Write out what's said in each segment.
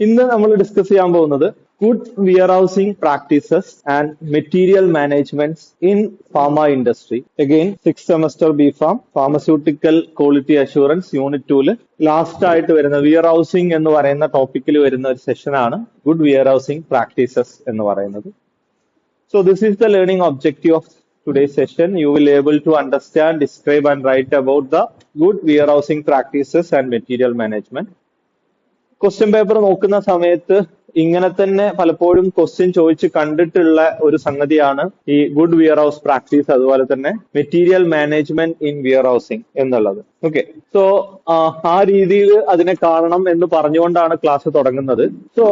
ഇന്ന് നമ്മൾ ഡിസ്കസ് ചെയ്യാൻ പോകുന്നത് good warehousing practices and material management in pharma industry. Again 6th semester BPharm pharmaceutical quality assurance unit 2 last ആയിട്ട് വരുന്ന warehousing എന്ന് പറയുന്ന ടോപ്പിക്കിൽ വരുന്ന ഒരു സെഷനാണ് ഗുഡ് വെയർഹൗസിംഗ് പ്രാക്ടീസസ് എന്ന് പറയുന്നത്. So this is the learning objective of today's session. You will able to understand, describe and write about the good warehousing practices and material management. Question paper നോക്കുന്ന സമയത്ത് ഇങ്ങനെ തന്നെ പലപ്പോഴും ക്വസ്റ്റ്യൻ ചോദിച്ച് കണ്ടിട്ടുള്ള ഒരു സംഗതിയാണ് ഈ ഗുഡ് വെയർഹൗസ് പ്രാക്ടീസ്, അതുപോലെ തന്നെ മെറ്റീരിയൽ മാനേജ്മെന്റ് ഇൻ വെയർഹൗസിംഗ് എന്നുള്ളത്. ഓക്കെ, സോ ആ രീതിയിൽ അതിനെ കാണണം എന്ന് പറഞ്ഞുകൊണ്ടാണ് ക്ലാസ് തുടങ്ങുന്നത്. So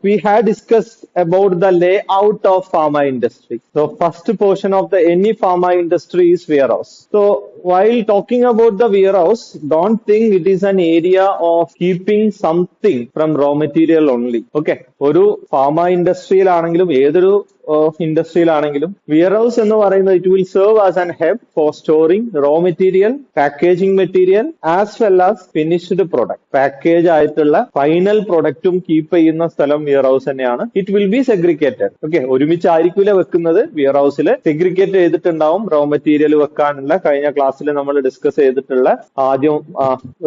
we have discussed about the Leh out of pharma industry. So first portion of the any pharma industry is warehouse. So while talking about the warehouse, don't think it is an area of keeping something from raw material only. Okay, ഒരു pharma ഇൻഡസ്ട്രിയിലാണെങ്കിലും ഏതൊരു ഇൻഡസ്ട്രിയിലാണെങ്കിലും warehouse എന്ന് പറയുന്നത് it will serve as an hub for storing raw material, packaging material as well as finished product. Package ആയിട്ടുള്ള final പ്രൊഡക്റ്റും keep ചെയ്യുന്ന സ്ഥലം വെയർഹൗസ് തന്നെയാണ്. It will be segregated. Okay, ഒരുമിച്ചായിരിക്കില്ല വെക്കുന്നത്, വെയർഹൗസിൽ സെഗ്രിഗേറ്റ് ചെയ്തിട്ടുണ്ടാവും. റോ മെറ്റീരിയൽ വെക്കാനുള്ള കഴിഞ്ഞ ക്ലാസ്സിൽ നമ്മൾ ഡിസ്കസ് ചെയ്തിട്ടുള്ള ആദ്യം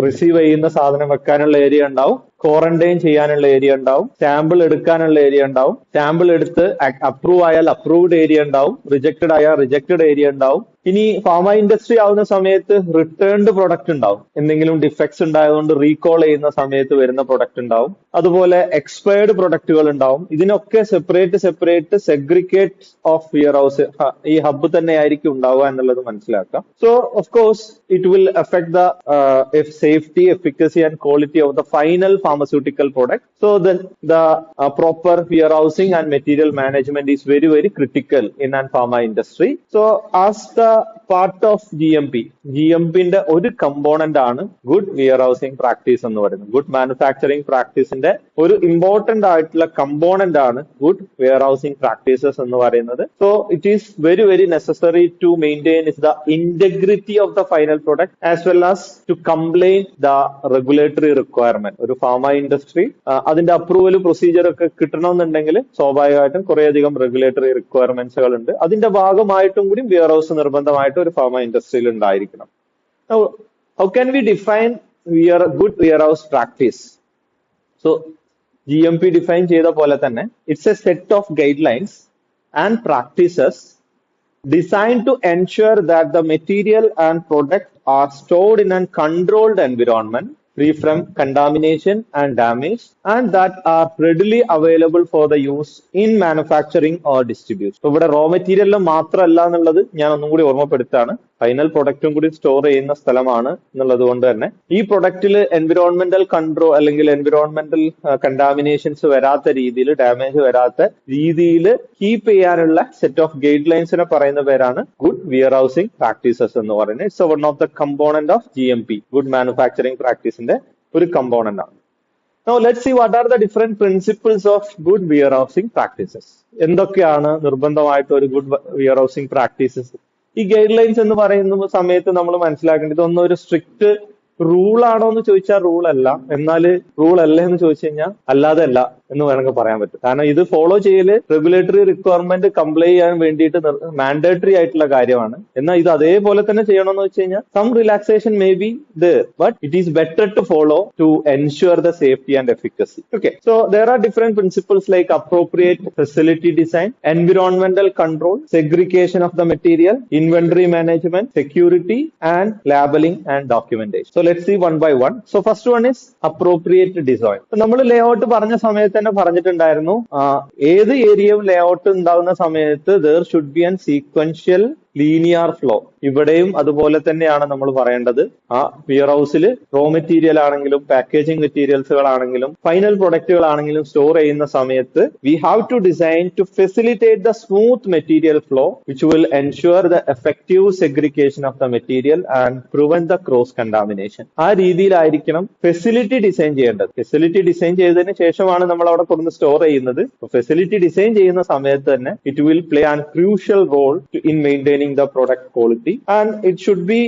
റിസീവ് ചെയ്യുന്ന സാധനം വെക്കാനുള്ള ഏരിയ ഉണ്ടാവും, ക്വാറന്റൈൻ ചെയ്യാനുള്ള ഏരിയ ഉണ്ടാവും, സാമ്പിൾ എടുക്കാനുള്ള ഏരിയ ഉണ്ടാവും, സാമ്പിൾ എടുത്ത് അപ്രൂവ് ആയാൽ അപ്രൂവ്ഡ് ഏരിയ ഉണ്ടാവും, റിജക്റ്റഡ് ആയാൽ റിജക്റ്റഡ് ഏരിയ ഉണ്ടാവും. ഇനി ഫാർമ ഇൻഡസ്ട്രി ആവുന്ന സമയത്ത് റിട്ടേൺഡ് പ്രൊഡക്റ്റ് ഉണ്ടാവും, എന്തെങ്കിലും ഡിഫക്ട്സ് ഉണ്ടായതുകൊണ്ട് റീകോൾ ചെയ്യുന്ന സമയത്ത് വരുന്ന പ്രൊഡക്റ്റ് ഉണ്ടാവും, അതുപോലെ എക്സ്പയർഡ് പ്രൊഡക്റ്റുകൾ ഉണ്ടാവും. ഇതിനൊക്കെ സെപ്പറേറ്റ് സെഗ്രിഗേറ്റ് ഓഫ് വെയർഹൗസ് ഈ ഹബ്ബ് തന്നെ ആയിരിക്കും ഉണ്ടാവുക എന്നുള്ളത് മനസ്സിലാക്കാം. So of course it will effect the safety, efficacy and quality of the final pharmaceutical product. So the proper warehousing and material management is very, very critical in an pharma industry. So as the part of GMP-ന്റെ ഒരു component ആണ് good warehousing practice എന്ന് പറയുന്നത്. Good manufacturing പ്രാക്ടീസിന്റെ ഒരു important ആയിട്ടുള്ള component ആണ് good warehousing practices എന്ന് പറയുന്നത്. So it is very, very necessary to maintain the integrity of the final product as well as to complain the regulatory requirement. ഒരു pharma industry അതിന്റെ approval procedure ഒക്കെ കിട്ടണമെന്നുണ്ടെങ്കിൽ സ്വാഭാവികമായിട്ടും കുറേയധികം റെഗുലേറ്ററി റിക്വയർമെന്റ്സുകൾ ഉണ്ട്. അതിന്റെ ഭാഗമായിട്ടും കൂടി വെയർഹൗസ് നിർബന്ധമായിട്ട് ഒരു ഫാർമ ഇൻഡസ്ട്രിയിൽ ഉണ്ടായിരിക്കണം. How can we define good warehouse practice? So GMP define ചെയ്ത പോലെ തന്നെ it's A set of guidelines and practices designed to ensure that the material and product are stored in a controlled environment, free from contamination and damage, and that are readily available for the use in manufacturing or distribution. So ഇവിടെ raw മെറ്റീരിയലിൽ മാത്രമല്ല എന്നുള്ളത് ഞാൻ ഒന്നും കൂടി ഓർമ്മപ്പെടുത്താണ്, final പ്രൊഡക്റ്റും കൂടി store ചെയ്യുന്ന സ്ഥലമാണ് എന്നുള്ളത് കൊണ്ട് തന്നെ ഈ പ്രൊഡക്റ്റിൽ എൻവിറോൺമെന്റൽ കൺട്രോൾ അല്ലെങ്കിൽ എൻവിറോൺമെന്റൽ കണ്ടാമിനേഷൻസ് വരാത്ത രീതിയിൽ, ഡാമേജ് വരാത്ത രീതിയിൽ കീപ്പ് ചെയ്യാനുള്ള സെറ്റ് ഓഫ് ഗൈഡ് ലൈൻസിനെ പറയുന്ന പേരാണ് ഗുഡ് വെയർഹൗസിംഗ് പ്രാക്ടീസസ് എന്ന് പറയുന്നത്. It's one of the component of GMP, good manufacturing പ്രാക്ടീസിന്റെ ഒരു കമ്പോണന്റ് ആണ്. Now let's see what are the different principles of good warehousing practices. എന്തൊക്കെയാണ് നിർബന്ധമായിട്ട് ഒരു ഗുഡ് വെയർഹൗസിംഗ് പ്രാക്ടീസസ്? ഈ ഗൈഡ് ലൈൻസ് എന്ന് പറയുന്ന സമയത്ത് നമ്മൾ മനസ്സിലാക്കേണ്ടത് ഇതൊന്നും ഒരു സ്ട്രിക്റ്റ് റൂൾ ആണോ എന്ന് ചോദിച്ചാൽ റൂൾ അല്ല, എന്നാൽ റൂൾ അല്ലേ എന്ന് ചോദിച്ചു കഴിഞ്ഞാൽ അല്ലാതെ അല്ല എന്ന് വേണമെങ്കിൽ പറയാൻ പറ്റും. കാരണം ഇത് ഫോളോ ചെയ്യല് റെഗുലേറ്ററി റിക്വയർമെന്റ് കംപ്ലൈ ചെയ്യാൻ വേണ്ടിയിട്ട് മാൻഡേറ്ററി ആയിട്ടുള്ള കാര്യമാണ്. എന്നാൽ ഇത് അതേപോലെ തന്നെ ചെയ്യണമെന്ന് വെച്ച് കഴിഞ്ഞാൽ some relaxation may be there, but it is better to follow to ensure the safety and efficacy. Okay, so there are different principles like appropriate facility design, environmental control, segregation of the material, inventory management, security and labeling and documentation. So let's see one by one. So first one is appropriate design. നമ്മൾ layout പറഞ്ഞ സമയത്ത് തന്നെ പറഞ്ഞിട്ടുണ്ടായിരുന്നു, ഏത് ഏരിയയും layout ഉണ്ടാകുന്ന സമയത്ത് there should be an sequential linear flow. ഇവിടെയും അതുപോലെ തന്നെയാണ് നമ്മൾ പറയേണ്ടത്. ആ വെയർഹൗസിൽ റോ മെറ്റീരിയൽ ആണെങ്കിലും പാക്കേജിംഗ് മെറ്റീരിയൽസുകളാണെങ്കിലും ഫൈനൽ പ്രൊഡക്റ്റുകളാണെങ്കിലും സ്റ്റോർ ചെയ്യുന്ന സമയത്ത് we have to design to facilitate the smooth material flow which will ensure the effective segregation of the material and prevent the cross contamination. ആ രീതിയിലായിരിക്കണം ഫെസിലിറ്റി ഡിസൈൻ ചെയ്യേണ്ടത്. Facility design ചെയ്തതിന് ശേഷമാണ് നമ്മൾ അവിടെ കൊടുന്ന് സ്റ്റോർ ചെയ്യുന്നത്. ഫെസിലിറ്റി ഡിസൈൻ ചെയ്യുന്ന സമയത്ത് തന്നെ it will play an crucial role in maintaining improving the product quality, and it should be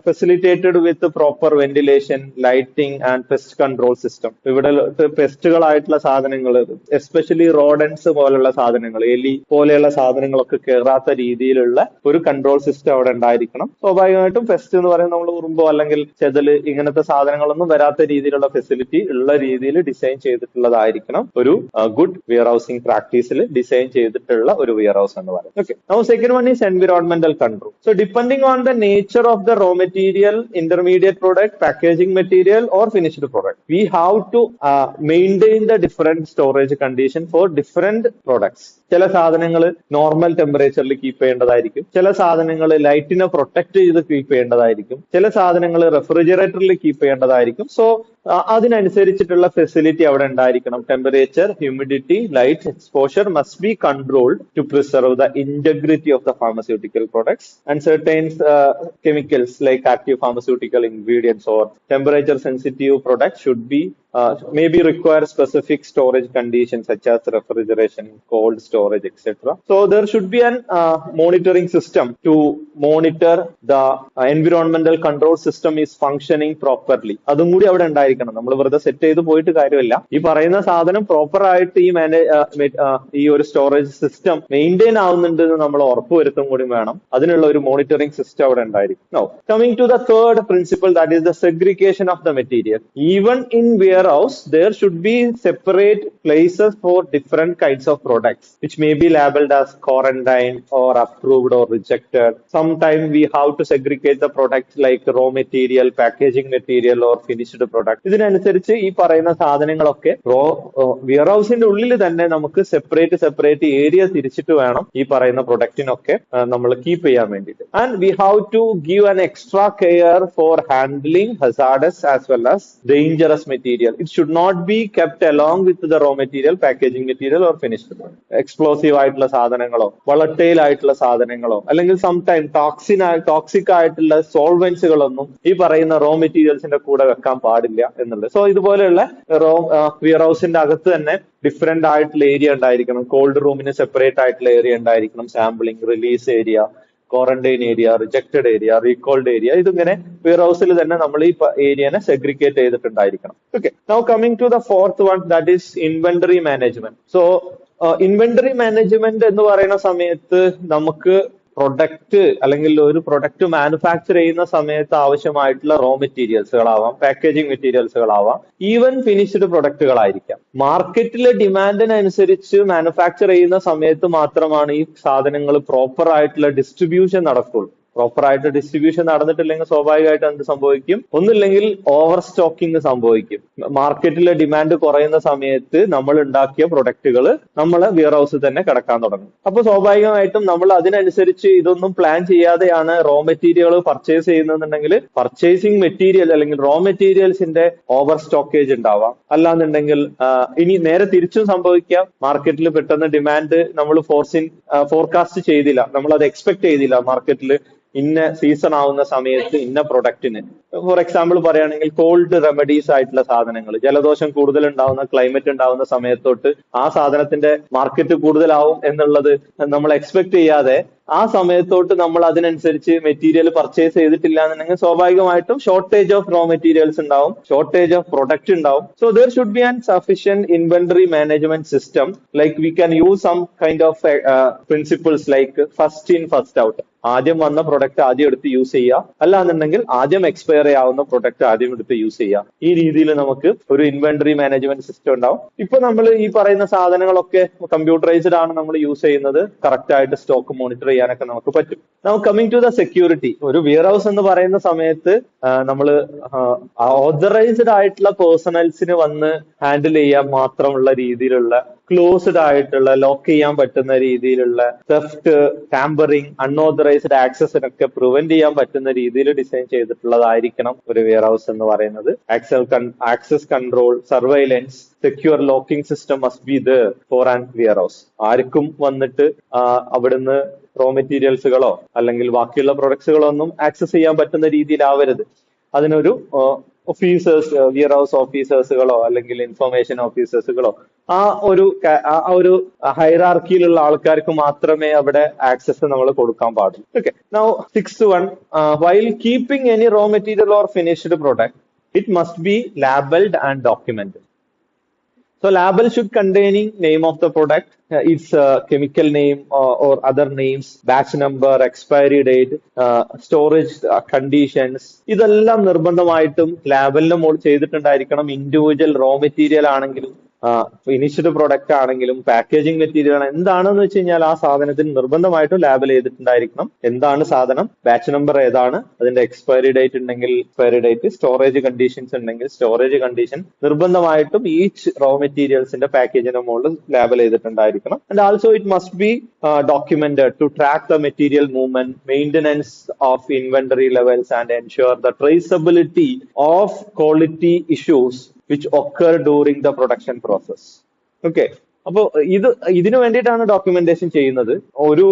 facilitated with the proper ventilation, lighting and pest control system. ഇവിടെ പെസ്റ്റുകളായിട്ടുള്ള സാധനങ്ങൾ, എസ്പെഷ്യലി റോഡൻസ് പോലുള്ള സാധനങ്ങൾ, എലി പോലെയുള്ള സാധനങ്ങളൊക്കെ കയറാത്ത രീതിയിലുള്ള ഒരു കൺട്രോൾ സിസ്റ്റം അവിടെ ഉണ്ടായിരിക്കണം. സ്വാഭാവികമായിട്ടും പെസ്റ്റ് എന്ന് പറയുന്നത് നമ്മൾ ഉറുമ്പോ അല്ലെങ്കിൽ ചെതല് ഇങ്ങനത്തെ സാധനങ്ങളൊന്നും വരാത്ത രീതിയിലുള്ള ഫെസിലിറ്റി ഉള്ള രീതിയിൽ ഡിസൈൻ ചെയ്തിട്ടുള്ളതായിരിക്കണം ഒരു ഗുഡ് വെയർ ഹൗസിംഗ് പ്രാക്ടീസിൽ ഡിസൈൻ ചെയ്തിട്ടുള്ള ഒരു വെയർ ഹൗസ് എന്ന് പറയുന്നത്. Okay, now second one is environmental control. So depending on the nature of the raw material, intermediate product, packaging material or finished product, we have to maintain the different storage condition for different products. ചില സാധനങ്ങൾ normal ടെമ്പറേച്ചറിൽ keep ചെയ്യേണ്ടതായിരിക്കും, ചില സാധനങ്ങൾ ലൈറ്റിനെ protect ചെയ്ത് keep ചെയ്യേണ്ടതായിരിക്കും, ചില സാധനങ്ങൾ റെഫ്രിജറേറ്ററിൽ കീപ്പ് ചെയ്യേണ്ടതായിരിക്കും. സോ അതിനനുസരിച്ചിട്ടുള്ള ഫെസിലിറ്റി അവിടെ ഉണ്ടായിരിക്കണം. Temperature, humidity, light exposure must be controlled to preserve the integrity of the pharmaceutical products and certain chemicals like active pharmaceutical ingredients or temperature sensitive products should be maybe require specific storage conditions such as refrigeration, cold storage, etc. So there should be an monitoring system to monitor the environmental control system is functioning properly. അതും കൂടി അവിടെ ഉണ്ടായിരിക്കണം. നമ്മൾ വെറുതെ set ചെയ്ത് പോയിട്ട് കാര്യമില്ല. ഈ പറയുന്ന സാധനം പ്രോപ്പർ ആയിട്ട് ഈ ഒരു സ്റ്റോറേജ് സിസ്റ്റം മെയിൻറ്റെയിൻ ആവുന്നുണ്ട് എന്ന് നമ്മൾ ഉറപ്പുവരുത്തും കൂടി വേണം. അതിനുള്ള ഒരു മോണിറ്ററിംഗ് സിസ്റ്റം അവിടെ ഉണ്ടായിരിക്കും. Now coming to the third principle, that is the segregation of the material. Even in warehouse there should be separate places for different kinds of products which may be labeled as quarantine or approved or rejected. Sometimes we have to segregate the products like raw material, packaging material or finished product. ഇതിനനുസരിച്ച് ഈ പറയുന്ന സാധനങ്ങളൊക്കെ വെയർഹൗസിന്റെ ഉള്ളിൽ തന്നെ നമുക്ക് separate area തിരിച്ചിട്ട് വേണം ഈ പറയുന്ന പ്രൊഡക്റ്റിനൊക്കെ നമ്മൾ കീപ്പ് ചെയ്യാൻ വേണ്ടിയിട്ട്. And we have to give an extra care for handling hazardous as well as dangerous material. It should not be kept along with the raw material, packaging material or finished product. Explosive ആയിട്ടുള്ള സാധനങ്ങളോ വളട്ടൈൽ ആയിട്ടുള്ള സാധനങ്ങളോ അല്ലെങ്കിൽ sometime toxic ആയിട്ടുള്ള സോൾവെന്റ്സുകളൊന്നും ഈ പറയുന്ന raw മെറ്റീരിയൽസിന്റെ കൂടെ വെക്കാൻ പാടില്ല എന്നുള്ളത്. സോ ഇതുപോലെയുള്ള വെയർ ഹൗസിന്റെ അകത്ത് തന്നെ ഡിഫറെന്റ് ആയിട്ടുള്ള ഏരിയ ഉണ്ടായിരിക്കണം. കോൾഡ് റൂമിന് സെപ്പറേറ്റ് ആയിട്ടുള്ള ഏരിയ ഉണ്ടായിരിക്കണം. Sampling, release area, quarantine area, rejected area, recalled area, ഇതിങ്ങനെ വെയർ ഹൗസിൽ തന്നെ നമ്മൾ ഈ ഏരിയനെ സെഗ്രിഗേറ്റ് ചെയ്തിട്ടുണ്ടായിരിക്കണം. Okay, now coming to the fourth one, that is inventory management. So inventory management എന്ന് പറയുന്ന സമയത്ത് നമുക്ക് പ്രൊഡക്റ്റ് അല്ലെങ്കിൽ ഒരു പ്രൊഡക്റ്റ് മാനുഫാക്ചർ ചെയ്യുന്ന സമയത്ത് ആവശ്യമായിട്ടുള്ള റോ മെറ്റീരിയൽസുകളാവാം, പാക്കേജിംഗ് മെറ്റീരിയൽസുകളാവാം, ഈവൻ ഫിനിഷ്ഡ് പ്രൊഡക്റ്റുകളായിരിക്കാം. മാർക്കറ്റിലെ ഡിമാൻഡിനനുസരിച്ച് മാനുഫാക്ചർ ചെയ്യുന്ന സമയത്ത് മാത്രമാണ് ഈ സാധനങ്ങൾ പ്രോപ്പർ ആയിട്ടുള്ള ഡിസ്ട്രിബ്യൂഷൻ നടക്കുള്ളൂ. പ്രോപ്പർ ആയിട്ട് ഡിസ്ട്രിബ്യൂഷൻ നടന്നിട്ടില്ലെങ്കിൽ സ്വാഭാവികമായിട്ട് എന്ത് സംഭവിക്കും? ഒന്നില്ലെങ്കിൽ ഓവർ സ്റ്റോക്കിംഗ് സംഭവിക്കും. മാർക്കറ്റിലെ ഡിമാൻഡ് കുറയുന്ന സമയത്ത് നമ്മൾ ഉണ്ടാക്കിയ പ്രൊഡക്റ്റുകൾ നമ്മളെ വെയർ ഹൗസിൽ തന്നെ കിടക്കാൻ തുടങ്ങും. അപ്പൊ സ്വാഭാവികമായിട്ടും നമ്മൾ അതിനനുസരിച്ച് ഇതൊന്നും പ്ലാൻ ചെയ്യാതെയാണ് റോ മെറ്റീരിയൽ പർച്ചേസ് ചെയ്യുന്നുണ്ടെങ്കിൽ പർച്ചേസിങ് മെറ്റീരിയൽ അല്ലെങ്കിൽ റോ മെറ്റീരിയൽസിന്റെ ഓവർ സ്റ്റോക്കേജ് ഉണ്ടാവാം. അല്ലാന്നുണ്ടെങ്കിൽ ഇനി നേരെ തിരിച്ചും സംഭവിക്കാം. മാർക്കറ്റിൽ പെട്ടെന്ന് ഡിമാൻഡ് നമ്മൾ ഫോർകാസ്റ്റ് ചെയ്തില്ല, നമ്മൾ അത് എക്സ്പെക്ട് ചെയ്തില്ല. മാർക്കറ്റിൽ ഇന്ന സീസൺ ആവുന്ന സമയത്ത് ഇന്ന പ്രൊഡക്റ്റിന്, ഫോർ എക്സാമ്പിൾ പറയുകയാണെങ്കിൽ കോൾഡ് റെമഡീസ് ആയിട്ടുള്ള സാധനങ്ങൾ, ജലദോഷം കൂടുതൽ ഉണ്ടാവുന്ന ക്ലൈമറ്റ് ഉണ്ടാവുന്ന സമയത്തോട്ട് ആ സാധനത്തിന്റെ മാർക്കറ്റ് കൂടുതലാവും എന്നുള്ളത് നമ്മൾ എക്സ്പെക്ട് ചെയ്യാതെ ആ സമയത്തോട്ട് നമ്മൾ അതിനനുസരിച്ച് മെറ്റീരിയൽ പർച്ചേസ് ചെയ്തിട്ടില്ല എന്നുണ്ടെങ്കിൽ സ്വാഭാവികമായിട്ടും ഷോർട്ടേജ് ഓഫ് റോ മെറ്റീരിയൽസ് ഉണ്ടാവും, ഷോർട്ടേജ് ഓഫ് പ്രൊഡക്റ്റ് ഉണ്ടാവും. So there should be an sufficient inventory management system. Like we can use some kind of principles like first in first out. ആദ്യം വന്ന product ആദ്യം എടുത്ത് use ചെയ്യുക, അല്ലാന്നുണ്ടെങ്കിൽ ആദ്യം expire ആവുന്ന പ്രൊഡക്റ്റ് ആദ്യം എടുത്ത് യൂസ് ചെയ്യുക. ഈ രീതിയിൽ നമുക്ക് ഒരു ഇൻവെന്ററി മാനേജ്മെന്റ് സിസ്റ്റം ഉണ്ടാവും. ഇപ്പൊ നമ്മൾ ഈ പറയുന്ന സാധനങ്ങളൊക്കെ കമ്പ്യൂട്ടറൈസ്ഡ് ആണ് നമ്മൾ യൂസ് ചെയ്യുന്നത്. കറക്റ്റ് ആയിട്ട് സ്റ്റോക്ക് മോണിറ്റർ ചെയ്യാനൊക്കെ നമുക്ക് പറ്റും. Now coming to the security. ഒരു വെയർ ഹൗസ് എന്ന് പറയുന്ന സമയത്ത് നമ്മൾ ഓതറൈസ്ഡ് ആയിട്ടുള്ള പേഴ്സണൽസിന് വന്ന് ഹാൻഡിൽ ചെയ്യാൻ മാത്രമുള്ള രീതിയിലുള്ള ക്ലോസ്ഡ് ആയിട്ടുള്ള ലോക്ക് ചെയ്യാൻ പറ്റുന്ന രീതിയിലുള്ള തെഫ്റ്റ്, ടാമ്പറിംഗ്, അൺഓതറൈസ്ഡ് ആക്സസിനൊക്കെ പ്രിവെന്റ് ചെയ്യാൻ പറ്റുന്ന രീതിയിൽ ഡിസൈൻ ചെയ്തിട്ടുള്ളതായിരിക്കണം ഒരു വെയർ ഹൗസ് എന്ന് പറയുന്നത്. Access control, surveillance, secure locking system must be there for an warehouse. ആർക്കും വന്നിട്ട് അവിടുന്ന് റോ മെറ്റീരിയൽസുകളോ അല്ലെങ്കിൽ ബാക്കിയുള്ള പ്രൊഡക്ട്സുകളോ ഒന്നും ആക്സസ് ചെയ്യാൻ പറ്റുന്ന രീതിയിലാവരുത്. അതിനൊരു ഓഫീസേഴ്സ്, വിയർ ഹൗസ് ഓഫീസേഴ്സുകളോ അല്ലെങ്കിൽ ഇൻഫർമേഷൻ ഓഫീസേഴ്സുകളോ ആ ഒരു ഹൈറാർക്കിയിലുള്ള ആൾക്കാർക്ക് മാത്രമേ അവിടെ ആക്സസ് നമ്മൾ കൊടുക്കാൻ പാടുള്ളൂ. Okay, now 6th one, while keeping any raw material or finished product, it must be labeled and documented. So label should containing name of the product, its chemical name or other names, batch number, expiry date, storage conditions. ഇതെല്ലാം നിർബന്ധമായിട്ടും ലാബലിന്റെ മുകളിൽ ചെയ്തിട്ടുണ്ടായിരിക്കണം. Individual raw material ആണെങ്കിലും finished product ആണെങ്കിലും packaging material എന്താണെന്ന് വെച്ച് കഴിഞ്ഞാൽ ആ സാധനത്തിന് നിർബന്ധമായിട്ടും ലാബൽ ചെയ്തിട്ടുണ്ടായിരിക്കണം. എന്താണ് സാധനം, ബാച്ച് നമ്പർ ഏതാണ്, അതിന്റെ എക്സ്പയറി ഡേറ്റ് ഉണ്ടെങ്കിൽ എക്സ്പയറി ഡേറ്റ്, സ്റ്റോറേജ് കണ്ടീഷൻസ് ഉണ്ടെങ്കിൽ സ്റ്റോറേജ് കണ്ടീഷൻ നിർബന്ധമായിട്ടും ഈച്ച് റോ മെറ്റീരിയൽസിന്റെ പാക്കേജിന്റെ മുകളിൽ ലാബൽ ചെയ്തിട്ടുണ്ടായിരിക്കണം. And also it must be documented to track the material movement, maintenance of inventory levels, and ensure the traceability of quality issues which occur during the production process. Okay. അപ്പോ ഇതിനു വേണ്ടിയിട്ടാണ് documentation ചെയ്യുന്നത്. ഒരു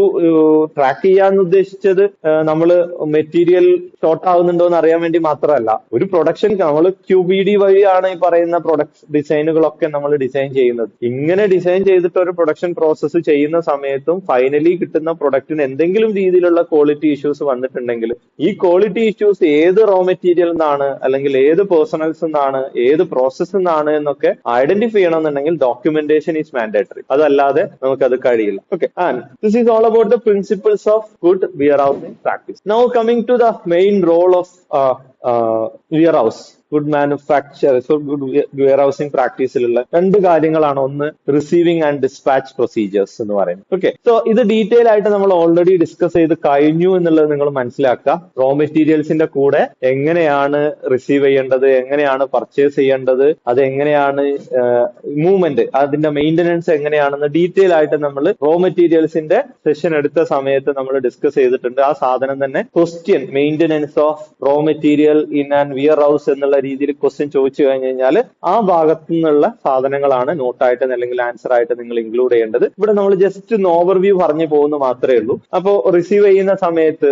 track ചെയ്യാന്ന് ഉദ്ദേശിച്ചത് നമ്മൾ material short ആവുന്നുണ്ടോ എന്ന് അറിയാൻ വേണ്ടി മാത്രമല്ല. ഒരു പ്രൊഡക്ഷൻ നമ്മൾ QBD വഴിയാണ് ഈ പറയുന്ന പ്രൊഡക്റ്റ് ഡിസൈനുകളൊക്കെ നമ്മൾ ഡിസൈൻ ചെയ്യുന്നത്. ഇങ്ങനെ ഡിസൈൻ ചെയ്തിട്ട് ഒരു പ്രൊഡക്ഷൻ പ്രോസസ്സ് ചെയ്യുന്ന സമയത്തും ഫൈനലി കിട്ടുന്ന പ്രൊഡക്റ്റിന് എന്തെങ്കിലും രീതിയിലുള്ള ക്വാളിറ്റി ഇഷ്യൂസ് വന്നിട്ടുണ്ടെങ്കിൽ ഈ ക്വാളിറ്റി ഇഷ്യൂസ് ഏത് റോ മെറ്റീരിയൽ നിന്നാണ് അല്ലെങ്കിൽ ഏത് പേഴ്സണൽസ് നിന്നാണ് ഏത് പ്രോസസ് നിന്നാണ് എന്നൊക്കെ ഐഡന്റിഫൈ ചെയ്യണമെന്നുണ്ടെങ്കിൽ ഡോക്യുമെന്റേഷൻ ഈസ് മാൻഡേറ്ററി. അതല്ലാതെ നമുക്കത് കഴിയില്ല. Okay, and this is all about the principles of good warehousing practice. Now coming to the main role of warehouse, good manufacture, good warehousing പ്രാക്ടീസിലുള്ള രണ്ട് കാര്യങ്ങളാണ്. ഒന്ന് receiving and dispatch procedures എന്ന് പറയുന്നത്. Okay, so ഇത് detail ആയിട്ട് നമ്മൾ already discuss ചെയ്ത് കഴിഞ്ഞു എന്നുള്ളത് നിങ്ങൾ മനസ്സിലാക്കുക. റോ മെറ്റീരിയൽസിന്റെ കൂടെ എങ്ങനെയാണ് റിസീവ് ചെയ്യേണ്ടത്, എങ്ങനെയാണ് പർച്ചേസ് ചെയ്യേണ്ടത്, അത് എങ്ങനെയാണ് മൂവ്മെന്റ്, അതിന്റെ മെയിന്റനൻസ് എങ്ങനെയാണെന്ന് ഡീറ്റെയിൽ ആയിട്ട് നമ്മൾ റോ മെറ്റീരിയൽസിന്റെ സെഷൻ എടുത്ത സമയത്ത് നമ്മൾ ഡിസ്കസ് ചെയ്തിട്ടുണ്ട്. ആ സാധനം തന്നെ question, maintenance of raw material in and warehouse എന്നുള്ള രീതിയിൽ ക്വസ്റ്റ്യൻ ചോദിച്ചു കഴിഞ്ഞു കഴിഞ്ഞാൽ ആ ഭാഗത്തു നിന്നുള്ള സാധനങ്ങളാണ് നോട്ടായിട്ട് അല്ലെങ്കിൽ ആൻസർ ആയിട്ട് നിങ്ങൾ ഇൻക്ലൂഡ് ചെയ്യേണ്ടത്. ഇവിടെ നമ്മൾ ജസ്റ്റ് ഒന്ന് ഓവർവ്യൂ പറഞ്ഞു പോകുന്ന മാത്രമേ ഉള്ളൂ. അപ്പോ റിസീവ് ചെയ്യുന്ന സമയത്ത്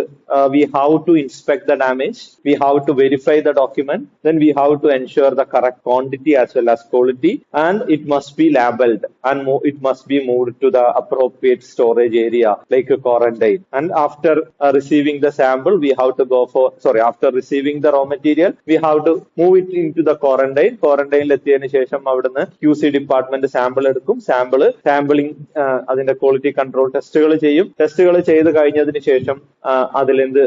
we have to inspect the damage, we have to verify the document, then we have to ensure the correct quantity as well as quality, and it must be labelled and it must be moved to the appropriate storage area like quarantine. And after receiving the sample we have to go for after receiving the raw material we have to move it into the quarantine. ക്വാറന്റൈനിൽ എത്തിയതിനു ശേഷം അവിടുന്ന് QC department sample എടുക്കും. Sampling അതിന്റെ quality control ടെസ്റ്റുകൾ ചെയ്യും. ടെസ്റ്റുകൾ ചെയ്ത് കഴിഞ്ഞതിന് ശേഷം അതിലെന്ത്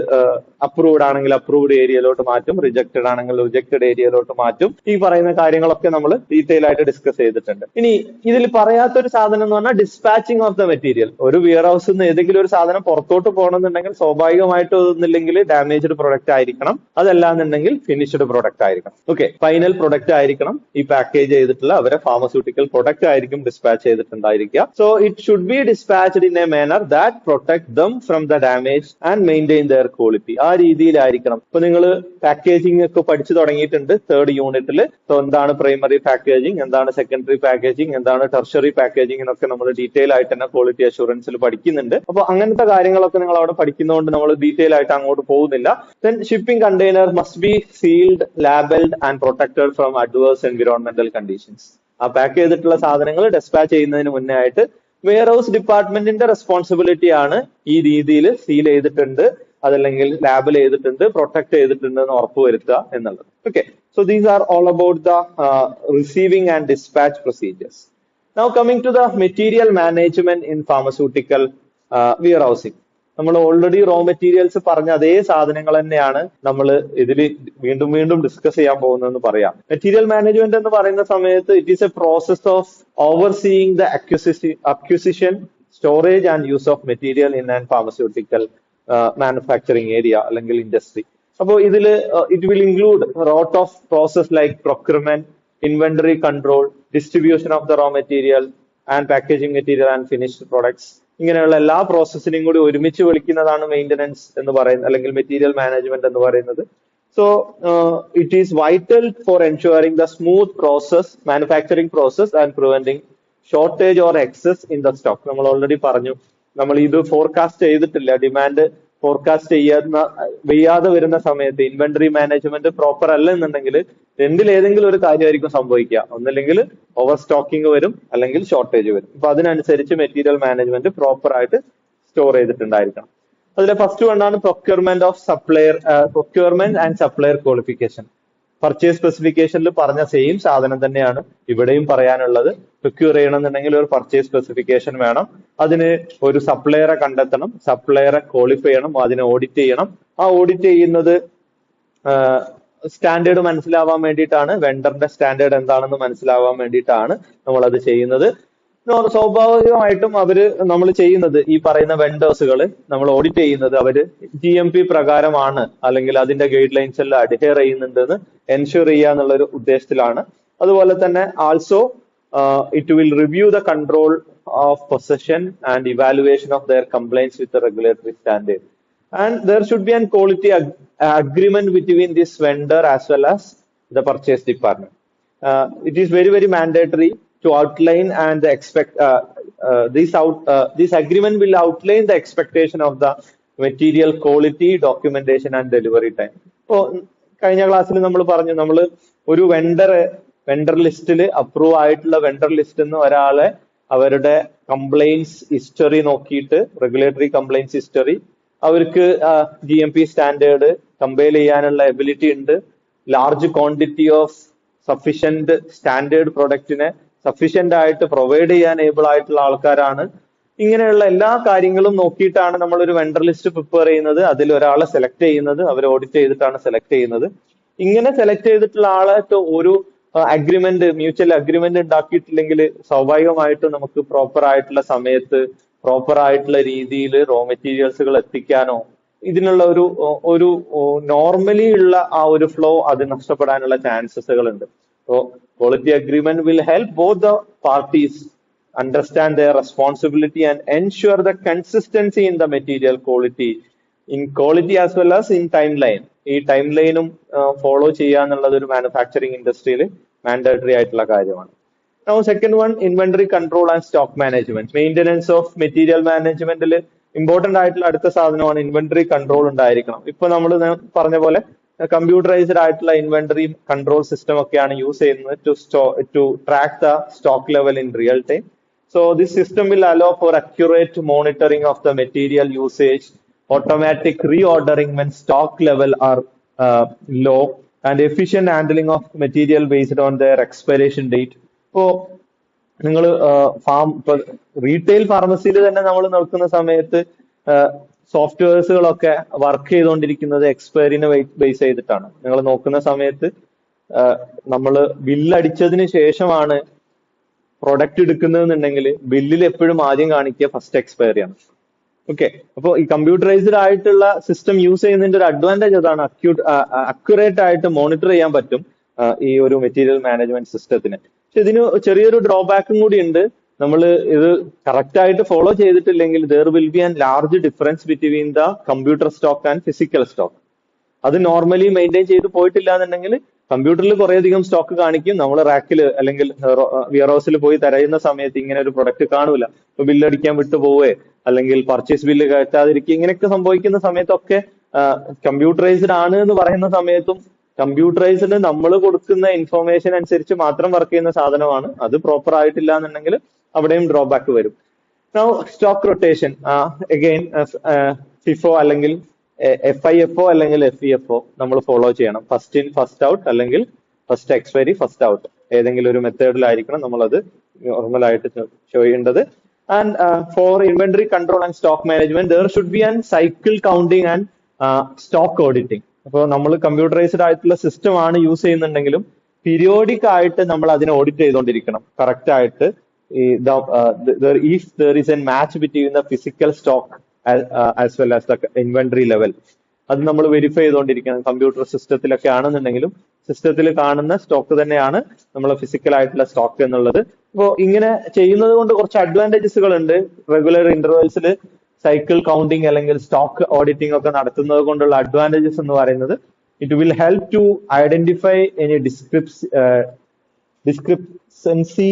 അപ്രൂവ്ഡ് ആണെങ്കിൽ അപ്രൂവ്ഡ് ഏരിയയിലോട്ട് മാറ്റും, റിജക്റ്റഡ് ആണെങ്കിൽ റിജക്റ്റഡ് ഏരിയയിലോട്ട് മാറ്റും. ഈ പറയുന്ന കാര്യങ്ങളൊക്കെ നമ്മൾ ഡീറ്റെയിൽ ആയിട്ട് ഡിസ്കസ് ചെയ്തിട്ടുണ്ട്. ഇനി ഇതിൽ പറയാത്തൊരു സാധനം എന്ന് പറഞ്ഞാൽ ഡിസ്പാച്ചിങ് ഓഫ് ദ മെറ്റീരിയൽ. ഒരു വിയർ ഹൗസിൽ നിന്ന് ഏതെങ്കിലും ഒരു സാധനം പുറത്തോട്ട് പോകണമെന്നുണ്ടെങ്കിൽ സ്വാഭാവികമായിട്ട് ഒന്നില്ലെങ്കിൽ ഡാമേജ്ഡ് പ്രൊഡക്റ്റ് ആയിരിക്കണം, അതല്ലാന്നുണ്ടെങ്കിൽ ഫിനിഷ്ഡ് പ്രൊഡക്റ്റ് ആയിരിക്കണം. ഓക്കെ, ഫൈനൽ പ്രൊഡക്റ്റ് ആയിരിക്കണം. ഈ പാക്കേജ് ചെയ്തിട്ടുള്ള അവരെ ഫാർമസ്യൂട്ടിക്കൽ പ്രൊഡക്റ്റ് ആയിരിക്കും ഡിസ്പാച്ച് ചെയ്തിട്ടുണ്ടായിരിക്കുക. So it should be dispatched in a manner that protect them from the damage and maintain their quality. ആ രീതിയിലായിരിക്കണം. ഇപ്പൊ നിങ്ങൾ പാക്കേജിംഗ് ഒക്കെ പഠിച്ചു തുടങ്ങിയിട്ടുണ്ട് 3rd യൂണിറ്റിൽ. സോ എന്താണ് പ്രൈമറി പാക്കേജിംഗ്, എന്താണ് സെക്കൻഡറി പാക്കേജിംഗ്, എന്താണ് ടെർഷറി പാക്കേജിംഗ് എന്നൊക്കെ നമ്മൾ ഡീറ്റെയിൽ ആയിട്ട് തന്നെ ക്വാളിറ്റി അഷുറൻസിൽ പഠിക്കുന്നുണ്ട്. അപ്പൊ അങ്ങനത്തെ കാര്യങ്ങളൊക്കെ നിങ്ങൾ അവിടെ പഠിക്കുന്നതുകൊണ്ട് നമ്മൾ ഡീറ്റെയിൽ ആയിട്ട് അങ്ങോട്ട് പോകുന്നില്ല. Then shipping container must be sealed, labelled and protected from adverse environmental conditions. ആ പാക്ക് ചെയ്തിട്ടുള്ള സാധനങ്ങൾ ഡിസ്പാച്ച് ചെയ്യുന്നതിന് മുന്നേ ആയിട്ട് വെയർ ഹൗസ് ഡിപ്പാർട്ട്മെന്റിന്റെ റെസ്പോൺസിബിലിറ്റി ആണ് ഈ രീതിയിൽ സീൽ ചെയ്തിട്ടുണ്ട്, അതല്ലെങ്കിൽ ലാബിൽ ചെയ്തിട്ടുണ്ട്, പ്രൊട്ടക്ട് ചെയ്തിട്ടുണ്ട് എന്ന് ഉറപ്പുവരുത്തുക എന്നുള്ളത്. Okay, so these are all about the receiving and dispatch procedures. Now coming to the material management in pharmaceutical warehousing. നമ്മൾ ഓൾറെഡി റോ മെറ്റീരിയൽസ് പറഞ്ഞ അതേ സാധനങ്ങൾ തന്നെയാണ് നമ്മൾ ഇതിൽ വീണ്ടും വീണ്ടും ഡിസ്കസ് ചെയ്യാൻ പോകുന്നതെന്ന് പറയാം. മെറ്റീരിയൽ മാനേജ്മെന്റ് എന്ന് പറയുന്ന സമയത്ത് it is a process of overseeing the acquisition, storage and use of material in and pharmaceutical manufacturing area അല്ലെങ്കിൽ ഇൻഡസ്ട്രി. അപ്പോൾ ഇതിൽ it will include rote of process like procurement, inventory control, distribution of the raw material and packaging material and finished products. ഇങ്ങനെയുള്ള എല്ലാ പ്രോസസ്സിനെയും കൂടി ഒരുമിച്ച് വിളിക്കുന്നതാണ് maintenance എന്ന് പറയുന്നത് അല്ലെങ്കിൽ മെറ്റീരിയൽ മാനേജ്മെന്റ് എന്ന് പറയുന്നത്. So it is vital for ensuring the smooth process, manufacturing process and preventing shortage or excess in the stock. നമ്മൾ ഓൾറെഡി പറഞ്ഞു, നമ്മൾ ഇത് ഫോർകാസ്റ്റ് ചെയ്തിട്ടില്ല. ഡിമാൻഡ് ഫോർകാസ്റ്റ് ചെയ്യാതെ വരുന്ന സമയത്ത് ഇൻവെന്ററി മാനേജ്മെന്റ് പ്രോപ്പർ അല്ല എന്നുണ്ടെങ്കിൽ രണ്ടിലേതെങ്കിലും ഒരു കാര്യമായിരിക്കും സംഭവിക്കുക. ഒന്നല്ലെങ്കിൽ ഓവർ സ്റ്റോക്കിംഗ് വരും, അല്ലെങ്കിൽ ഷോർട്ടേജ് വരും. അപ്പൊ അതിനനുസരിച്ച് മെറ്റീരിയൽ മാനേജ്മെന്റ് പ്രോപ്പർ ആയിട്ട് സ്റ്റോർ ചെയ്തിട്ടുണ്ടായിരിക്കണം. അതിലെ ഫസ്റ്റ് വണ്ണാണ് procurement and supplier qualification. Purchase സ്പെസിഫിക്കേഷനിൽ പറഞ്ഞ സെയിം സാധനം തന്നെയാണ് ഇവിടെയും പറയാനുള്ളത്. പ്രൊക്യൂർ ചെയ്യണമെന്നുണ്ടെങ്കിൽ ഒരു പർച്ചേസ് സ്പെസിഫിക്കേഷൻ വേണം, അതിന് ഒരു സപ്ലയറെ കണ്ടെത്തണം, സപ്ലയറെ ക്വാളിഫൈ ചെയ്യണം, അതിനെ ഓഡിറ്റ് ചെയ്യണം. ആ ഓഡിറ്റ് ചെയ്യുന്നത് സ്റ്റാൻഡേർഡ് മനസ്സിലാവാൻ വേണ്ടിയിട്ടാണ്, വെണ്ടറിന്റെ സ്റ്റാൻഡേർഡ് എന്താണെന്ന് മനസ്സിലാവാൻ വേണ്ടിയിട്ടാണ് നമ്മൾ അത് ചെയ്യുന്നത്. സ്വാഭാവികമായിട്ടും നമ്മൾ ചെയ്യുന്നത്, ഈ പറയുന്ന വെണ്ടേഴ്സുകൾ നമ്മൾ ഓഡിറ്റ് ചെയ്യുന്നത് അവര് GMP പ്രകാരമാണ്, അല്ലെങ്കിൽ അതിന്റെ ഗൈഡ് ലൈൻസ് എല്ലാം അഡ്ഹെയർ ചെയ്യുന്നുണ്ടെന്ന് എൻഷുർ ചെയ്യുക എന്നുള്ളൊരു ഉദ്ദേശത്തിലാണ്. അതുപോലെ തന്നെ also it will review the control of possession and evaluation of their compliance with the regulatory standard. And there should be an quality agreement between this vendor as well as the purchase department. It is very, very mandatory to outline and the this agreement will outline the expectation of the material quality, documentation and delivery time. So, കഴിഞ്ഞ ക്ലാസ്സിൽ നമ്മൾ പറഞ്ഞു, നമ്മൾ ഒരു vendor ലിസ്റ്റിൽ approve ആയിട്ടുള്ള vendor list എന്ന് ഒരാളെ അവരുടെ കംപ്ലൈൻസ് ഹിസ്റ്ററി നോക്കിയിട്ട്, റെഗുലേറ്ററി കംപ്ലൈൻസ് ഹിസ്റ്ററി, അവർക്ക് GMP സ്റ്റാൻഡേർഡ് കമ്പയർ ചെയ്യാനുള്ള എബിലിറ്റി ഉണ്ട്, large quantity of sufficient standard പ്രൊഡക്റ്റിനെ സഫീഷ്യന്റ് ആയിട്ട് പ്രൊവൈഡ് ചെയ്യാൻ ഏബിൾ ആയിട്ടുള്ള ആൾക്കാരാണ്. ഇങ്ങനെയുള്ള എല്ലാ കാര്യങ്ങളും നോക്കിയിട്ടാണ് നമ്മൾ ഒരു വെണ്ടർ ലിസ്റ്റ് പ്രിപ്പയർ ചെയ്യുന്നത്, അതിൽ ഒരാളെ സെലക്ട് ചെയ്യുന്നത്, അവർ ഓഡിറ്റ് ചെയ്തിട്ടാണ് സെലക്ട് ചെയ്യുന്നത്. ഇങ്ങനെ സെലക്ട് ചെയ്തിട്ടുള്ള ആളായിട്ട് ഒരു മ്യൂച്വൽ അഗ്രിമെന്റ് ഉണ്ടാക്കിയിട്ടില്ലെങ്കിൽ സ്വാഭാവികമായിട്ടും നമുക്ക് പ്രോപ്പർ ആയിട്ടുള്ള സമയത്ത്, പ്രോപ്പർ ആയിട്ടുള്ള രീതിയിൽ റോ മെറ്റീരിയൽസുകൾ എത്തിക്കാനോ, ഇതിനുള്ള ഒരു നോർമലി ഉള്ള ആ ഒരു ഫ്ലോ അത് നഷ്ടപ്പെടാനുള്ള ചാൻസസുകൾ ഉണ്ട്. So quality agreement will help both the parties understand their responsibility and ensure the consistency in the material quality as well as in timeline. ഈ ടൈം ലൈനും ഫോളോ ചെയ്യുക എന്നുള്ളത് ഒരു മാനുഫാക്ചറിങ് ഇൻഡസ്ട്രിയിൽ മാൻഡേറ്ററി ആയിട്ടുള്ള കാര്യമാണ്. Now second one, inventory control and stock management. Maintenance of material managementൽ important ആയിട്ടുള്ള അടുത്ത സാധനമാണ് ഇൻവെന്ററി കൺട്രോൾ ഉണ്ടായിരിക്കണം. ഇപ്പൊ നമ്മൾ പറഞ്ഞ പോലെ കമ്പ്യൂട്ടറൈസ്ഡ് ആയിട്ടുള്ള ഇൻവെന്ററി കൺട്രോൾ സിസ്റ്റം ഒക്കെയാണ് യൂസ് ചെയ്യുന്നത് to track the stock level in real time. So this system will allow for accurate monitoring of the material usage, automatic reordering when stock level are low, and efficient handling of material based on their expiration date. ഇപ്പോ നിങ്ങൾ retail ഫാർമസിയിൽ തന്നെ നമ്മൾ നോക്കുന്ന സമയത്ത് സോഫ്റ്റ്വെയർസുകളൊക്കെ work ചെയ്തുകൊണ്ടിരിക്കുന്നത് എക്സ്പയറിനെ base ചെയ്തിട്ടാണ്. നിങ്ങൾ നോക്കുന്ന സമയത്ത് നമ്മൾ ബില്ലടിച്ചതിന് ശേഷമാണ് പ്രൊഡക്റ്റ് എടുക്കുന്നതെന്നുണ്ടെങ്കിൽ ബില്ലിൽ എപ്പോഴും ആദ്യം കാണിക്കുക ഫസ്റ്റ് എക്സ്പയറി ആണ്. ഓക്കെ, അപ്പോൾ ഈ കമ്പ്യൂട്ടറൈസ്ഡ് ആയിട്ടുള്ള സിസ്റ്റം യൂസ് ചെയ്യുന്നതിന്റെ ഒരു അഡ്വാൻറ്റേജ് അതാണ്, അക്യുറേറ്റ് ആയിട്ട് മോണിറ്റർ ചെയ്യാൻ പറ്റും ഈ ഒരു മെറ്റീരിയൽ മാനേജ്മെന്റ് സിസ്റ്റത്തിന്. പക്ഷെ ഇതിന് ചെറിയൊരു ഡ്രോബാക്കും കൂടി ഉണ്ട്. നമ്മൾ ഇത് കറക്റ്റ് ആയിട്ട് ഫോളോ ചെയ്തിട്ടില്ലെങ്കിൽ there will be an large difference between the computer stock and physical stock. അത് നോർമലി മെയിൻറ്റെയിൻ ചെയ്ത് പോയിട്ടില്ല എന്നുണ്ടെങ്കിൽ കമ്പ്യൂട്ടറിൽ കുറേയധികം സ്റ്റോക്ക് കാണിക്കും, നമ്മൾ റാക്കിൽ അല്ലെങ്കിൽ വിയർ ഹൗസിൽ പോയി തിരയുന്ന സമയത്ത് ഇങ്ങനെ ഒരു പ്രൊഡക്റ്റ് കാണൂല. ഇപ്പൊ ബില്ലടിക്കാൻ വിട്ടുപോവേ അല്ലെങ്കിൽ പർച്ചേസ് ബില്ല് കയറ്റാതിരിക്കുക, ഇങ്ങനെയൊക്കെ സംഭവിക്കുന്ന സമയത്തൊക്കെ കമ്പ്യൂട്ടറൈസ്ഡ് ആണ് എന്ന് പറയുന്ന സമയത്തും കമ്പ്യൂട്ടറൈസ്ഡ് നമ്മൾ കൊടുക്കുന്ന ഇൻഫർമേഷൻ അനുസരിച്ച് മാത്രം വർക്ക് ചെയ്യുന്ന സാധനമാണ്. അത് പ്രോപ്പർ ആയിട്ടില്ല എന്നുണ്ടെങ്കിൽ അവിടെയും ഡ്രോബാക്ക് വരും. Now stock rotation, again FIFO അല്ലെങ്കിൽ FIFO അല്ലെങ്കിൽ FEFO നമ്മൾ ഫോളോ ചെയ്യണം. ഫസ്റ്റ് ഇൻ ഫസ്റ്റ് ഔട്ട് അല്ലെങ്കിൽ ഫസ്റ്റ് എക്സ്പയറി ഫസ്റ്റ് ഔട്ട്, ഏതെങ്കിലും ഒരു മെത്തേഡിലായിരിക്കണം നമ്മളത് നോർമലായിട്ട് ചെയ്യേണ്ടത്. And for inventory control and stock management there should be an cycle counting and stock auditing. അപ്പോൾ നമ്മൾ കമ്പ്യൂട്ടറൈസ്ഡ് ആയിട്ടുള്ള സിസ്റ്റം ആണ് യൂസ് ചെയ്യുന്നുണ്ടെങ്കിലും പീരിയോഡിക് ആയിട്ട് നമ്മൾ അതിനെ ഓഡിറ്റ് ചെയ്തുകൊണ്ടിരിക്കണം കറക്റ്റ് ആയിട്ട്. if there is a match between the physical stock as well as the inventory level, അത് നമ്മൾ വെരിഫൈ ചെയ്തുകൊണ്ടിരിക്കണം. കമ്പ്യൂട്ടർ സിസ്റ്റത്തിലൊക്കെ ആണെന്നുണ്ടെങ്കിലും സിസ്റ്റത്തിൽ കാണുന്ന സ്റ്റോക്ക് തന്നെയാണ് നമ്മളെ ഫിസിക്കൽ ആയിട്ടുള്ള സ്റ്റോക്ക് എന്നുള്ളത്. അപ്പോൾ ഇങ്ങനെ ചെയ്യുന്നത് കൊണ്ട് കുറച്ച് അഡ്വാൻറ്റേജസുകൾ ഉണ്ട്. റെഗുലർ ഇന്റർവെൽസിൽ സൈക്കിൾ കൗണ്ടിങ് അല്ലെങ്കിൽ സ്റ്റോക്ക് ഓഡിറ്റിംഗ് ഒക്കെ നടത്തുന്നത് കൊണ്ടുള്ള അഡ്വാൻറ്റേജസ് എന്ന് പറയുന്നത്, it will help to identify any discrepancy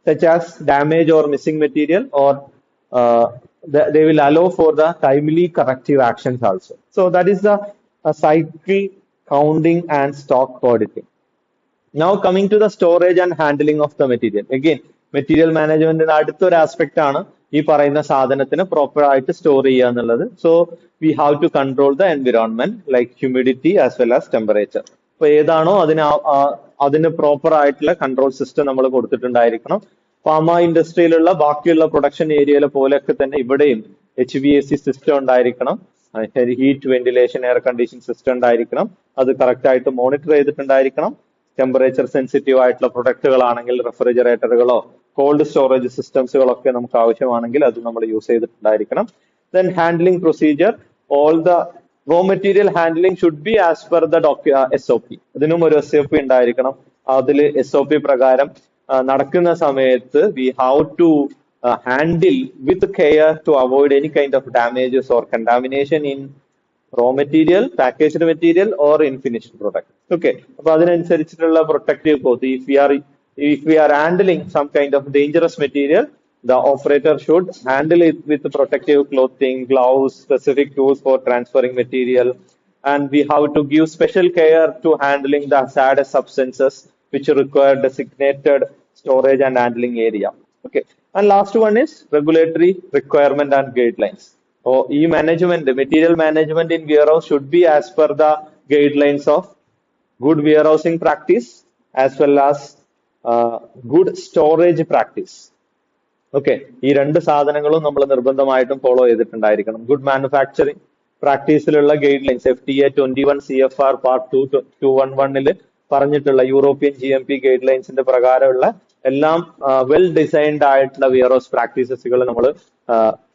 such as damage or missing material, or they will allow for the timely corrective actions also. So that is the cycle counting and stock auditing. Now coming to the storage and handling of the material. Again, material മാനേജ്മെന്റിന്റെ അടുത്തൊരു aspect ആണ് ഈ പറയുന്ന സാധനത്തിന് proper ആയിട്ട് store ചെയ്യുക എന്നുള്ളത്. So we have to control the environment like humidity as well as temperature. അപ്പൊ ഏതാണോ അതിന് പ്രോപ്പർ ആയിട്ടുള്ള കൺട്രോൾ സിസ്റ്റം നമ്മൾ കൊടുത്തിട്ടുണ്ടായിരിക്കണം. ഫാർമ ഇൻഡസ്ട്രിയിലുള്ള ബാക്കിയുള്ള പ്രൊഡക്ഷൻ ഏരിയയിലെ പോലെയൊക്കെ തന്നെ ഇവിടെയും HVAC സിസ്റ്റം ഉണ്ടായിരിക്കണം. Heat ventilation air condition system ഉണ്ടായിരിക്കണം. അത് കറക്റ്റ് ആയിട്ട് മോണിറ്റർ ചെയ്തിട്ടുണ്ടായിരിക്കണം. ടെമ്പറേച്ചർ സെൻസിറ്റീവ് ആയിട്ടുള്ള പ്രൊഡക്റ്റുകളാണെങ്കിൽ റെഫ്രിജറേറ്ററുകളോ കോൾഡ് സ്റ്റോറേജ് സിസ്റ്റംസുകളൊക്കെ നമുക്ക് ആവശ്യമാണെങ്കിൽ അത് നമ്മൾ യൂസ് ചെയ്തിട്ടുണ്ടായിരിക്കണം. Then handling procedure, all the raw material handling should be as per the SOP. ഇതിനും ഒരു SOP ഉണ്ടായിരിക്കണം. അതിൽ SOP പ്രകാരം നടക്കുന്ന സമയത്ത് we have to handle with care to avoid any kind of damages or contamination in raw material, packaged material or in finished product. Okay. അപ്പൊ അതിനനുസരിച്ചിട്ടുള്ള protective cloth. If we are handling some kind of dangerous material, the operator should handle it with protective clothing, gloves, specific tools for transferring material, and we have to give special care to handling the hazardous substances which require designated storage and handling area. Okay. And last one is regulatory requirement and guidelines. ഈ management, material management in warehouse should be as per the guidelines of good warehousing practice as well as good storage practice. Okay, ഈ രണ്ട് സാധനങ്ങളും നമ്മൾ നിർബന്ധമായിട്ടും follow ചെയ്തിട്ടുണ്ടായിരിക്കണം. Good manufacturing പ്രാക്ടീസിലുള്ള guidelines FTA 21 CFR part 211 പറഞ്ഞിട്ടുള്ള European GMP guide ലൈൻസിന്റെ പ്രകാരമുള്ള എല്ലാം വെൽ ഡിസൈൻഡ് ആയിട്ടുള്ള വിയർഹൗസ് പ്രാക്ടീസസുകൾ നമ്മൾ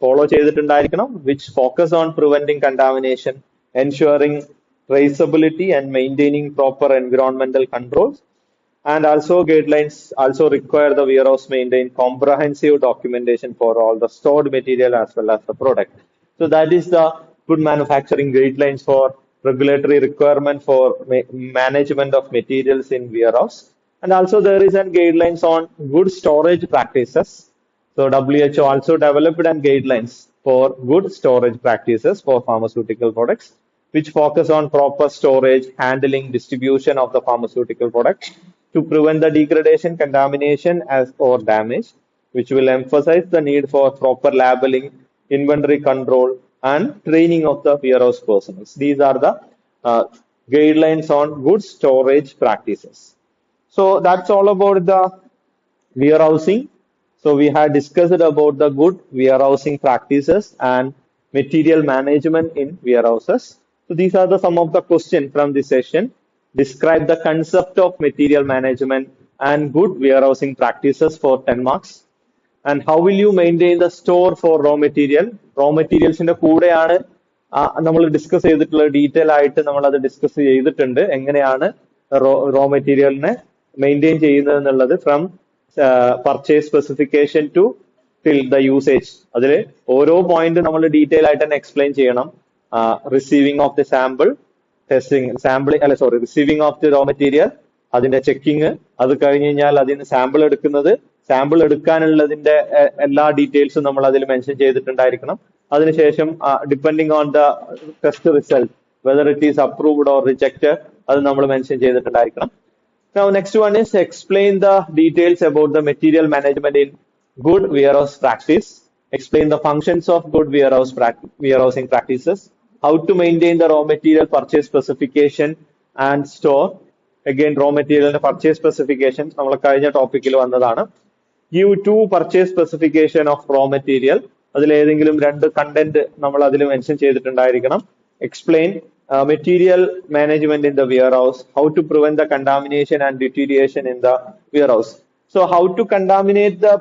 ഫോളോ ചെയ്തിട്ടുണ്ടായിരിക്കണം. Which focus on preventing contamination, ensuring traceability and maintaining proper environmental controls. And also guidelines also require the warehouse maintain comprehensive documentation for all the stored material as well as the product. So that is the good manufacturing guidelines for regulatory requirement for management of materials in warehouse. And also there is a guidelines on good storage practices. So WHO also developed and guidelines for good storage practices for pharmaceutical products, which focus on proper storage, handling, distribution of the pharmaceutical products to prevent the degradation, contamination or damage, which will emphasize the need for proper labeling, inventory control, and training of the warehouse personnel. These are the guidelines on good storage practices. So that's all about the warehousing. So we had discussed about the good warehousing practices and material management in warehouses. So these are some of the questions from this session. Describe the concept of material management and good warehousing practices for 10 marks. And how will you maintain the store for raw material? Raw materials ന്റെ കൂടെയാണ് നമ്മൾ discuss ചെയ്തിട്ടുള്ള detail ആയിട്ട് നമ്മൾ അത് discuss ചെയ്തിട്ടുണ്ട്. എങ്ങനെയാണ് raw മെറ്റീരിയലിനെ മെയിൻറ്റെയിൻ ചെയ്യുന്നത് എന്നുള്ളത് from purchase specification to till the usage. അതിൽ ഓരോ പോയിന്റ് നമ്മൾ ഡീറ്റെയിൽ ആയിട്ട് തന്നെ എക്സ്പ്ലെയിൻ ചെയ്യണം. Receiving of the sample, receiving of the raw material, അതിന്റെ ചെക്കിങ്, അത് കഴിഞ്ഞ് കഴിഞ്ഞാൽ അതിന് സാമ്പിൾ എടുക്കുന്നത്, സാമ്പിൾ എടുക്കാനുള്ളതിന്റെ എല്ലാ ഡീറ്റെയിൽസും നമ്മൾ അതിൽ മെൻഷൻ ചെയ്തിട്ടുണ്ടായിരിക്കണം. അതിനുശേഷം depending on the test result whether it is approved or rejected, അത് നമ്മൾ mention ചെയ്തിട്ടുണ്ടായിരിക്കണം. Now next one is explain the details about the material management in good warehouse practice. Explain the functions of good warehousing practices. How to maintain the raw material purchase specification and store. Again, raw material purchase specification നമ്മൾ കഴിഞ്ഞ ടോപ്പിക്കിൽ വന്നതാണ്. Give two purchase specification of raw material. അതിൽ ഏതെങ്കിലും രണ്ട് content നമ്മൾ അതിൽ mention ചെയ്തിട്ടുണ്ടായിരിക്കണം. Explain material management in the warehouse. How to prevent the contamination and deterioration in the warehouse. So how to contaminate the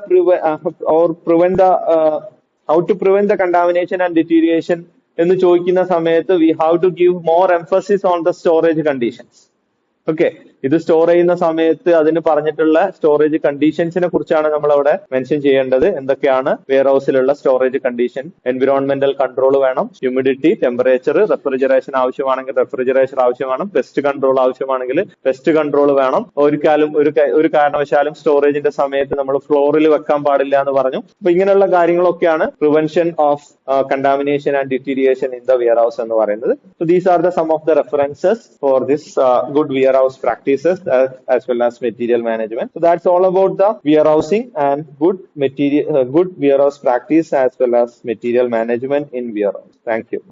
how to prevent the contamination and deterioration എന്ന് ചോദിക്കുന്ന സമയത്ത് we have to give more emphasis on the storage conditions. Okay, ഇത് store ചെയ്യുന്ന സമയത്ത് അതിന് പറഞ്ഞിട്ടുള്ള storage കണ്ടീഷൻസിനെ കുറിച്ചാണ് നമ്മൾ അവിടെ മെൻഷൻ ചെയ്യേണ്ടത്. എന്തൊക്കെയാണ് വെയർ ഹൗസിലുള്ള സ്റ്റോറേജ് കണ്ടീഷൻ? എൻവിറോൺമെന്റൽ കൺട്രോൾ വേണം, ഹ്യൂമിഡിറ്റി, ടെമ്പറേച്ചർ, റെഫ്രിജറേഷൻ ആവശ്യമാണെങ്കിൽ റെഫ്രിജറേഷൻ ആവശ്യമാണ്, പെസ്റ്റ് കൺട്രോൾ ആവശ്യമാണെങ്കിൽ പെസ്റ്റ് കൺട്രോൾ വേണം. ഒരു കാരണവശാലും സ്റ്റോറേജിന്റെ സമയത്ത് നമ്മൾ ഫ്ലോറിൽ വെക്കാൻ പാടില്ല എന്ന് പറഞ്ഞു. അപ്പൊ ഇങ്ങനെയുള്ള കാര്യങ്ങളൊക്കെയാണ് prevention of contamination and deterioration in the warehouse എന്ന് പറയുന്നത്. So these are the some of the references for this good warehouse practice. practices as well as material management. So that's all about the warehousing and good warehouse practice as well as material management in warehouse. Thank you.